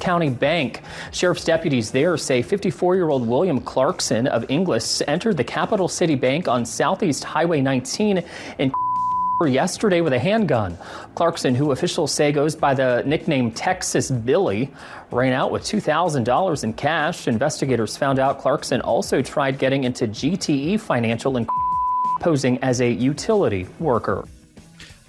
county bank. Sheriff's deputies there say 54-year-old William Clarkson of Inglis entered the Capital City Bank on Southeast Highway 19 in yesterday with a handgun. Clarkson, who officials say goes by the nickname Texas Billy, ran out with $2,000 in cash. Investigators found out Clarkson also tried getting into GTE Financial and posing as a utility worker.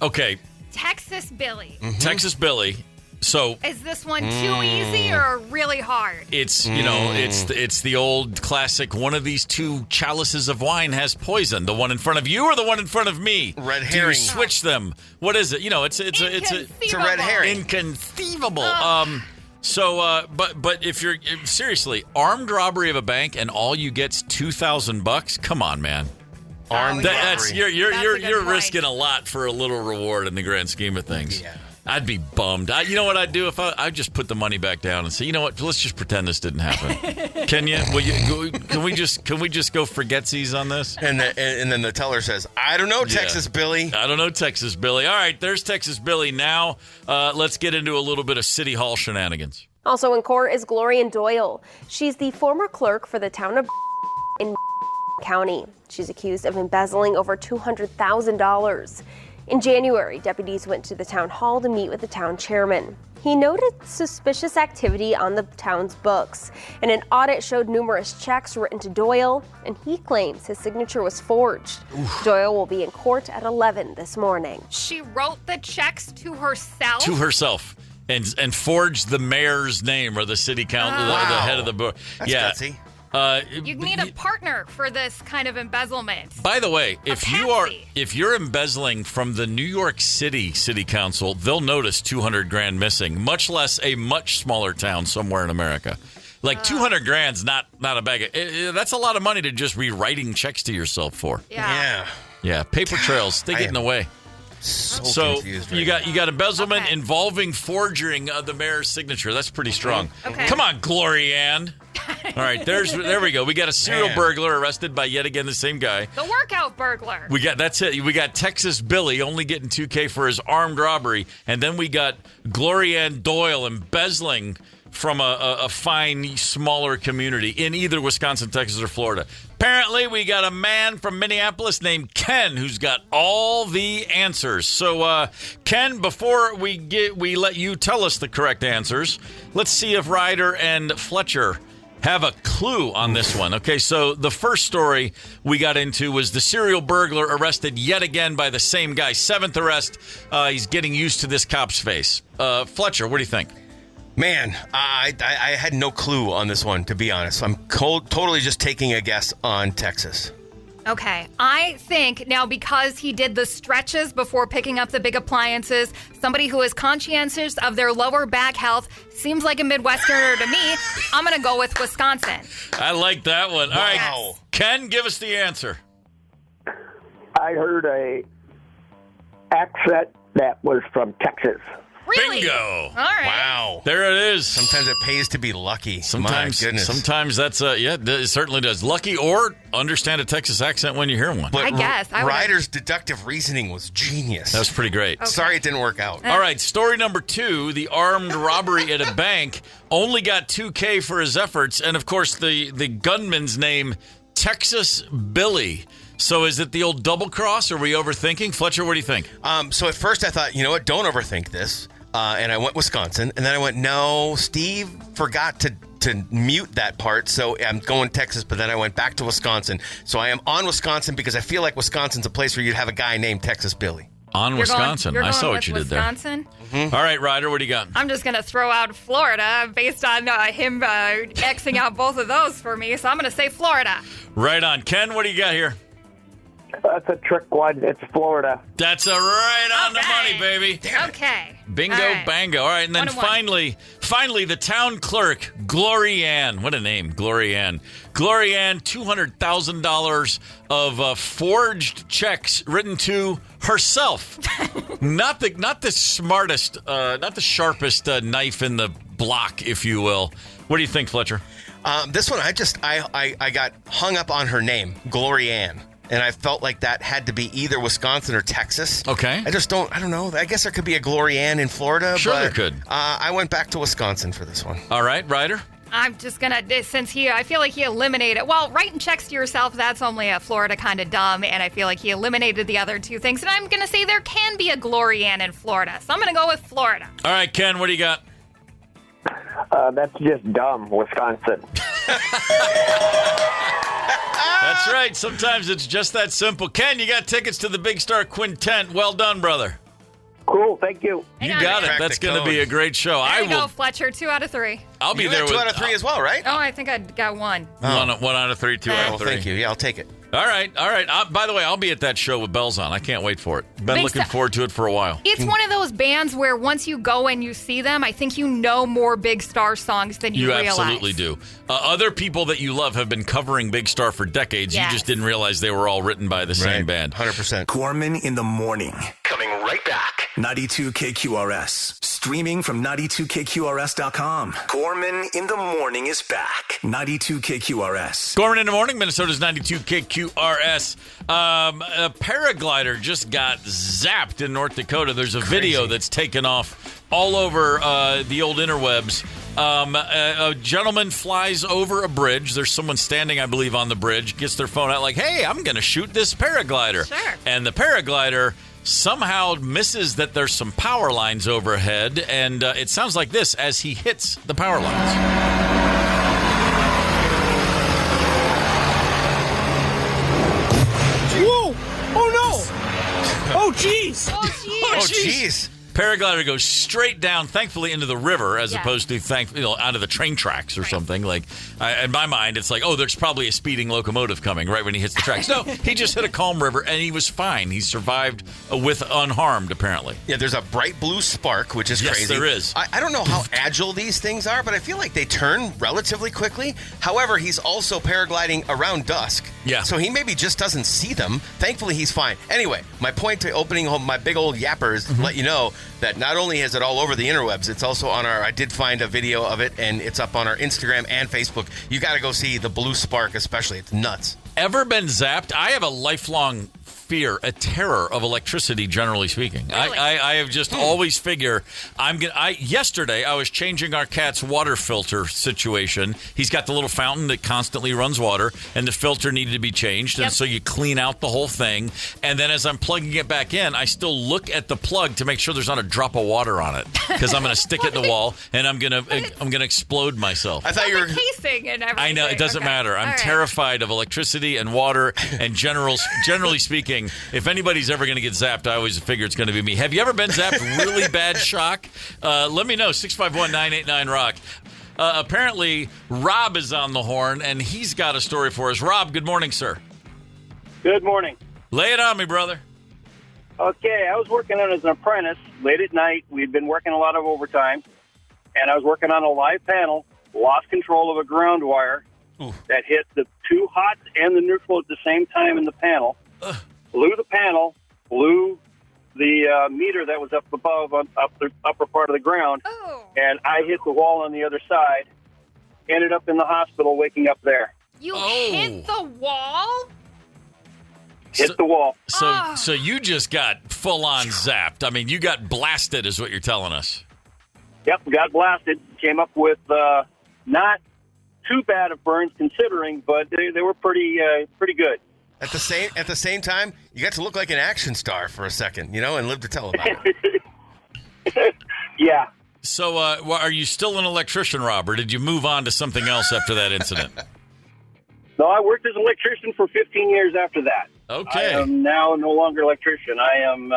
Okay. Texas Billy. Texas Billy. So is this one too easy or really hard? It's it's the old classic. One of these 2 chalices of wine has poison. The one in front of you or the one in front of me? Red herring. Do you switch them? What is it? It's a red herring. Inconceivable. But if you're seriously armed robbery of a bank and all you get's $2,000, come on, man. Armed robbery. You're risking a lot for a little reward in the grand scheme of things. Yeah. I'd be bummed. You know what I'd do if I'd just put the money back down and say, you know what? Let's just pretend this didn't happen. Can you? Can we just go forgetsies on this? And then the teller says, I don't know, Texas Billy. I don't know, Texas Billy. All right, there's Texas Billy. Now let's get into a little bit of City Hall shenanigans. Also in court is Gloria Doyle. She's the former clerk for the town of in County. She's accused of embezzling over $200,000. In January, deputies went to the town hall to meet with the town chairman. He noted suspicious activity on the town's books, and an audit showed numerous checks written to Doyle, and he claims his signature was forged. Oof. Doyle will be in court at 11 this morning. She wrote the checks to herself? To herself. And forged the mayor's name or the city council, the head of the book. That's gutsy. You need a partner for this kind of embezzlement. By the way, if you're embezzling from the New York City Council, they'll notice $200,000 missing, much less a much smaller town somewhere in America. Like $200,000's not a bag of, that's a lot of money to just be writing checks to yourself for. Yeah. Paper trails, they get in the way. So you got embezzlement involving forging the mayor's signature. That's pretty strong. Okay. Come on, Gloria Ann. All right, there we go. We got a serial burglar arrested by yet again the same guy. The workout burglar. That's it. We got Texas Billy only getting $2,000 for his armed robbery, and then we got Gloria Ann Doyle embezzling from a fine, smaller community in either Wisconsin, Texas, or Florida. Apparently, we got a man from Minneapolis named Ken who's got all the answers. So, Ken, before we let you tell us the correct answers, let's see if Ryder and Fletcher have a clue on this one. Okay, so the first story we got into was the serial burglar arrested yet again by the same guy. 7th arrest. He's getting used to this cop's face. Fletcher, what do you think? Man, I had no clue on this one, to be honest. I'm totally just taking a guess on Texas. Okay, I think now because he did the stretches before picking up the big appliances, somebody who is conscientious of their lower back health, seems like a Midwesterner to me. I'm going to go with Wisconsin. I like that one. All right, Wow. Ken, give us the answer. I heard a accent that was from Texas. Really? Bingo. All right. Wow. There it is. Sometimes it pays to be lucky. Sometimes, My goodness. Sometimes that's it certainly does. Lucky or understand a Texas accent when you hear one. But I guess. Ryder's deductive reasoning was genius. That was pretty great. Okay. Sorry it didn't work out. All right, story number 2, the armed robbery at a bank, only got $2,000 for his efforts, and of course the gunman's name, Texas Billy. So is it the old double cross, or are we overthinking? Fletcher, what do you think? So at first I thought, you know what, don't overthink this. And I went Wisconsin, and then I went, no, Steve forgot to mute that part, so I'm going Texas, but then I went back to Wisconsin. So I am on Wisconsin because I feel like Wisconsin's a place where you'd have a guy named Texas Billy. On Wisconsin. I saw what you did there. Wisconsin? Mm-hmm. All right, Ryder, what do you got? I'm just going to throw out Florida based on him Xing out both of those for me, so I'm going to say Florida. Right on. Ken, what do you got here? That's a trick one. It's Florida. That's right on the money, baby. Okay. Bingo, All right. bango. All right, and then 1-1. finally, the town clerk, Glory Ann. What a name, Glory Ann. Glory Ann, $200,000 of forged checks written to herself. not the smartest, not the sharpest knife in the block, if you will. What do you think, Fletcher? This one, I got hung up on her name, Glory Ann. And I felt like that had to be either Wisconsin or Texas. Okay. I don't know. I guess there could be a Glory Ann in Florida. Sure, but, there could. I went back to Wisconsin for this one. All right, Ryder? I'm just going to, I feel like he eliminated, well, writing checks to yourself, that's only a Florida kind of dumb, and I feel like he eliminated the other two things. And I'm going to say there can be a Glory Ann in Florida. So I'm going to go with Florida. All right, Ken, what do you got? That's just dumb, Wisconsin. That's right. Sometimes it's just that simple. Ken, you got tickets to the Big Star Quintet. Well done, brother. Cool, thank you. You got it. That's going to be a great show. There you go, Fletcher. 2 out of 3. I'll be You there got with 2 out of 3 as well, right? Oh, I think I got 1. One out of 3, 2 out of 3. Thank you. Yeah, I'll take it. All right. By the way, I'll be at that show with bells on. I can't wait for it. Been looking forward to it for a while. It's one of those bands where once you go and you see them, I think you know more Big Star songs than you realize. You absolutely do. Other people that you love have been covering Big Star for decades. Yes. You just didn't realize they were all written by the same band. 100%. Gorman in the morning. Coming right back. 92 KQRS. Streaming from 92KQRS.com. Gorman in the morning is back. 92 KQRS. Gorman in the morning, Minnesota's 92 KQRS. A paraglider just got zapped in North Dakota. There's a video that's taken off all over the old interwebs. A gentleman flies over a bridge. There's someone standing, I believe, on the bridge, gets their phone out like, hey, I'm going to shoot this paraglider. Sure. And the paraglider somehow misses that there's some power lines overhead, and it sounds like this as he hits the power lines. Whoa! Oh no! Oh jeez! Oh jeez! Paraglider goes straight down, thankfully, into the river, as opposed to, out of the train tracks or something. Like, in my mind, it's like, oh, there's probably a speeding locomotive coming right when he hits the tracks. No, he just hit a calm river, and he was fine. He survived with unharmed, apparently. Yeah, there's a bright blue spark, which is crazy. Yes, there is. I don't know how agile these things are, but I feel like they turn relatively quickly. However, he's also paragliding around dusk. Yeah. So he maybe just doesn't see them. Thankfully, he's fine. Anyway, my point to opening my big old yapper is to let you know that not only is it all over the interwebs, it's also on I did find a video of it, and it's up on our Instagram and Facebook. You got to go see the blue spark, especially. It's nuts. Ever been zapped? I have a lifelong fear, a terror of electricity, generally speaking. Really? I have just always figure yesterday I was changing our cat's water filter situation. He's got the little fountain that constantly runs water, and the filter needed to be changed. And so you clean out the whole thing. And then as I'm plugging it back in, I still look at the plug to make sure there's not a drop of water on it, because I'm going to stick it in the wall and I'm going to explode myself. I thought you were casing and everything. I know, it doesn't matter. I'm terrified of electricity and water, and generally speaking, if anybody's ever going to get zapped, I always figure it's going to be me. Have you ever been zapped? Really bad shock? Let me know. 651-989-ROCK. Apparently, Rob is on the horn, and he's got a story for us. Rob, good morning, sir. Good morning. Lay it on me, brother. Okay, I was working on as an apprentice late at night. We'd been working a lot of overtime, and I was working on a live panel, lost control of a ground wire that hit the two hots and the neutral at the same time in the panel. Blew the panel, blew the meter that was up above, up the upper part of the ground, and I hit the wall on the other side. Ended up in the hospital, waking up there. You hit the wall? Hit the wall. So you just got full-on zapped. I mean, you got blasted is what you're telling us. Yep, got blasted. Came up with not too bad of burns considering, but they were pretty good. At the same time, you got to look like an action star for a second, and live to tell about it. Yeah. So are you still an electrician, Rob, or did you move on to something else after that incident? No, I worked as an electrician for 15 years after that. Okay. I am now no longer an electrician. I am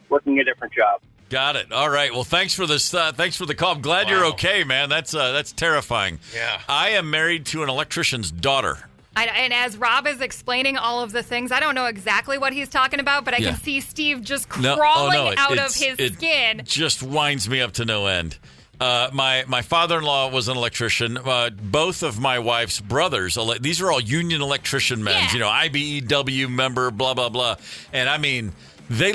working a different job. Got it. All right. Well, thanks for this. Thanks for the call. I'm glad you're okay, man. That's terrifying. Yeah. I am married to an electrician's daughter. And as Rob is explaining all of the things, I don't know exactly what he's talking about, but I can see Steve just crawling out of his skin. It just winds me up to no end. My father-in-law was an electrician. Both of my wife's brothers, these are all union electrician men, IBEW member, blah, blah, blah. And I mean, they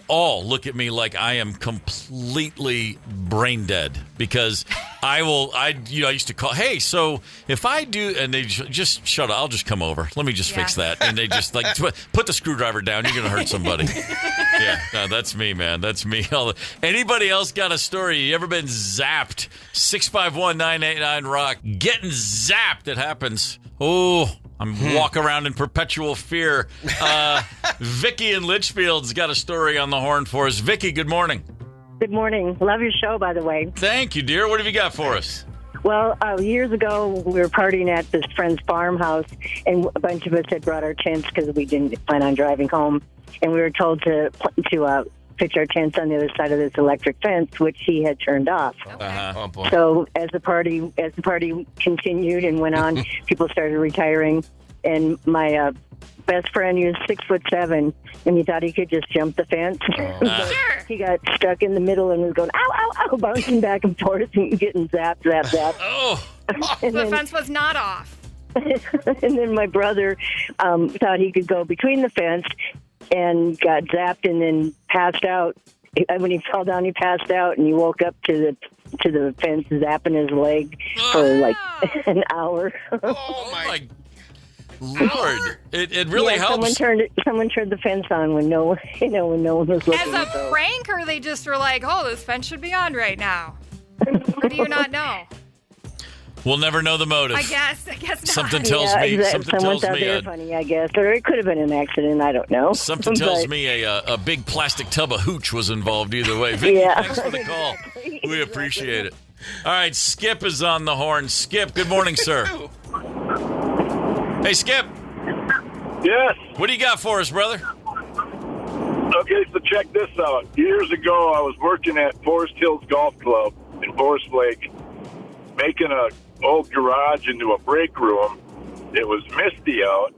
all look at me like I am completely brain dead because I used to call, hey, so if I do, and they just shut up, I'll just come over. Let me just fix that. And they just put the screwdriver down. You're going to hurt somebody. Yeah, no, that's me, man. That's me. Anybody else got a story? You ever been zapped? 651-989-ROCK. Getting zapped. It happens. Oh, I'm walk around in perpetual fear. Vicky in Litchfield's got a story on the horn for us. Vicky, good morning. Good morning. Love your show, by the way. Thank you, dear. What have you got for us? Well, years ago, we were partying at this friend's farmhouse, and a bunch of us had brought our tents because we didn't plan on driving home. And we were told to pitch our tents on the other side of this electric fence, which he had turned off. Oh, boy. So as the party continued and went on, people started retiring, and my best friend, he was 6'7", and he thought he could just jump the fence. But he got stuck in the middle and was going, ow, ow, ow, bouncing back and forth and getting zapped, zap, zap. Oh. The fence was not off. And then my brother thought he could go between the fence and got zapped and then passed out. When he fell down, he passed out, and he woke up to the fence zapping his leg for like an hour. Oh, my Lord. It really helps. Someone turned the fence on when no one was looking. As a prank, or they just were like, oh, this fence should be on right now? Or do you not know? We'll never know the motive. I guess not. Something tells me. Something Someone tells thought me. they were funny, I guess, or it could have been an accident. I don't know. Something tells me a big plastic tub of hooch was involved either way. Vicky, thanks for the call. We appreciate it. All right, Skip is on the horn. Skip, good morning, sir. Hey, Skip. Yes. What do you got for us, brother? Okay, so check this out. Years ago, I was working at Forest Hills Golf Club in Forest Lake, making a old garage into a break room. It was misty out.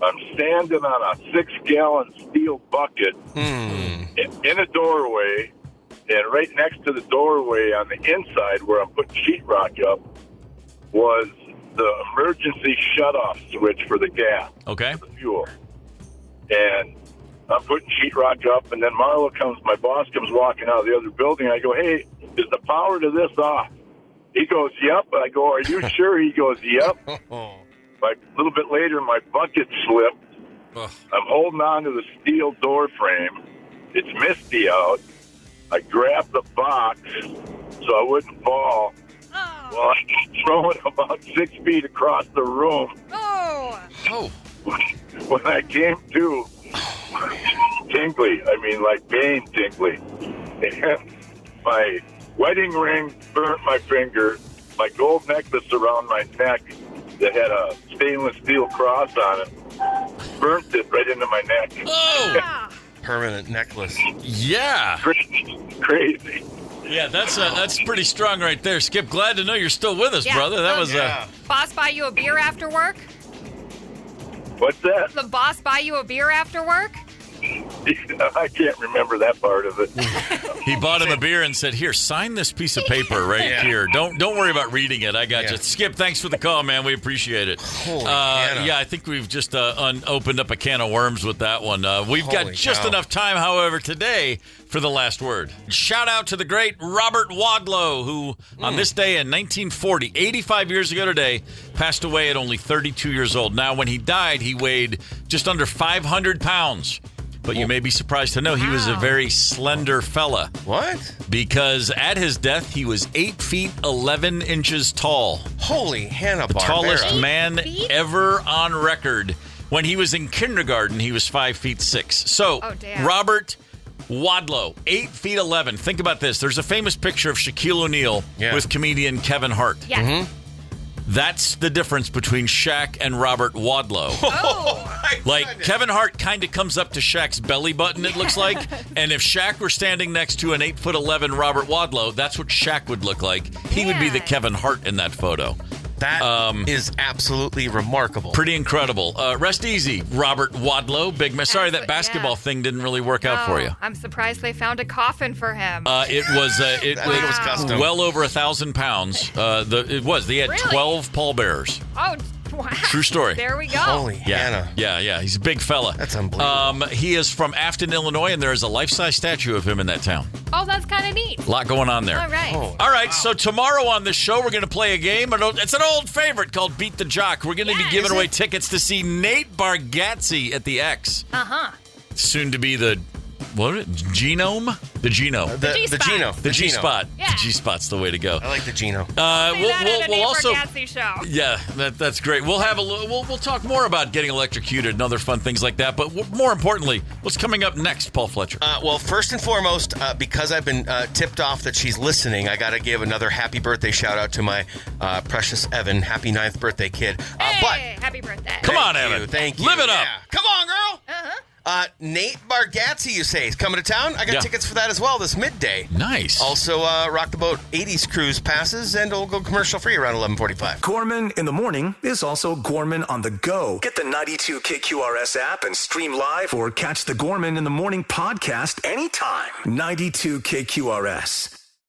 I'm standing on a 6-gallon steel bucket in a doorway, and right next to the doorway on the inside where I'm putting sheetrock up was the emergency shutoff switch for the gas, okay, the fuel. And I'm putting sheetrock up, and then my boss comes walking out of the other building. I go, hey, is the power to this off? He goes, yep. I go, are you sure? He goes, yep. Like a little bit later, my bucket slipped. I'm holding on to the steel door frame. It's misty out. I grabbed the box so I wouldn't fall. Well, I'm throwing about 6 feet across the room. When I came to, tingly. I mean, like pain tingly. And my wedding ring burnt my finger. My gold necklace around my neck that had a stainless steel cross on it burnt it right into my neck. Oh! Permanent necklace. Yeah. Crazy. Yeah, that's pretty strong right there. Skip, glad to know you're still with us, brother. That was Boss buy you a beer after work? What's that? The boss buy you a beer after work? I can't remember that part of it. He bought him a beer and said, here, sign this piece of paper right here. Don't worry about reading it. I got you. Skip, thanks for the call, man. We appreciate it. Yeah, I think we've just opened up a can of worms with that one. We've got just enough time, however, today for the last word. Shout out to the great Robert Wadlow, who on this day in 1940, 85 years ago today, passed away at only 32 years old. Now, when he died, he weighed just under 500 pounds. But you may be surprised to know he was a very slender fella. What? Because at his death, he was 8 feet 11 inches tall. Holy Hannah-Barbera. The tallest man ever on record. When he was in kindergarten, he was 5 feet 6. So, Robert Wadlow, 8 feet 11. Think about this. There's a famous picture of Shaquille O'Neal with comedian Kevin Hart. Yes. That's the difference between Shaq and Robert Wadlow. Kevin Hart kind of comes up to Shaq's belly button, it looks like. And if Shaq were standing next to an 8 foot 11 Robert Wadlow, that's what Shaq would look like. He would be the Kevin Hart in that photo. That is absolutely remarkable. Pretty incredible. Rest easy, Robert Wadlow. Big man. Sorry, that basketball thing didn't really work out for you. I'm surprised they found a coffin for him. It was custom. well over 1,000 pounds. They had 12 pallbearers. Oh, wow. True story. There we go. Holy Hannah. Yeah. He's a big fella. That's unbelievable. He is from Afton, Illinois, and there is a life-size statue of him in that town. Oh, that's kind of neat. A lot going on there. All right. All right, so tomorrow on the show, we're going to play a game. It's an old favorite called Beat the Jock. We're going to be giving away tickets to see Nate Bargatze at the X. Uh-huh. Soon to be the... What is it? Genome? The Genome. The Geno. The G-Spot. Yeah. The G-Spot's the way to go. I like the Geno. We'll also... show. Yeah, that's great. We'll have we'll talk more about getting electrocuted and other fun things like that. But more importantly, what's coming up next, Paul Fletcher? Well, first and foremost, because I've been tipped off that she's listening, I got to give another happy birthday shout out to my precious Evan. Happy 9th birthday, kid. Hey, happy birthday. Come on, Evan. Thank you. Live it up. Come on, girl. Uh-huh. Nate Bargatze, you say, is coming to town. I got tickets for that as well this midday. Nice. Also, Rock the Boat 80s cruise passes, and it'll go commercial free around 11:45. Gorman in the morning is also Gorman on the go. Get the 92 KQRS app and stream live or catch the Gorman in the morning podcast anytime. 92 KQRS.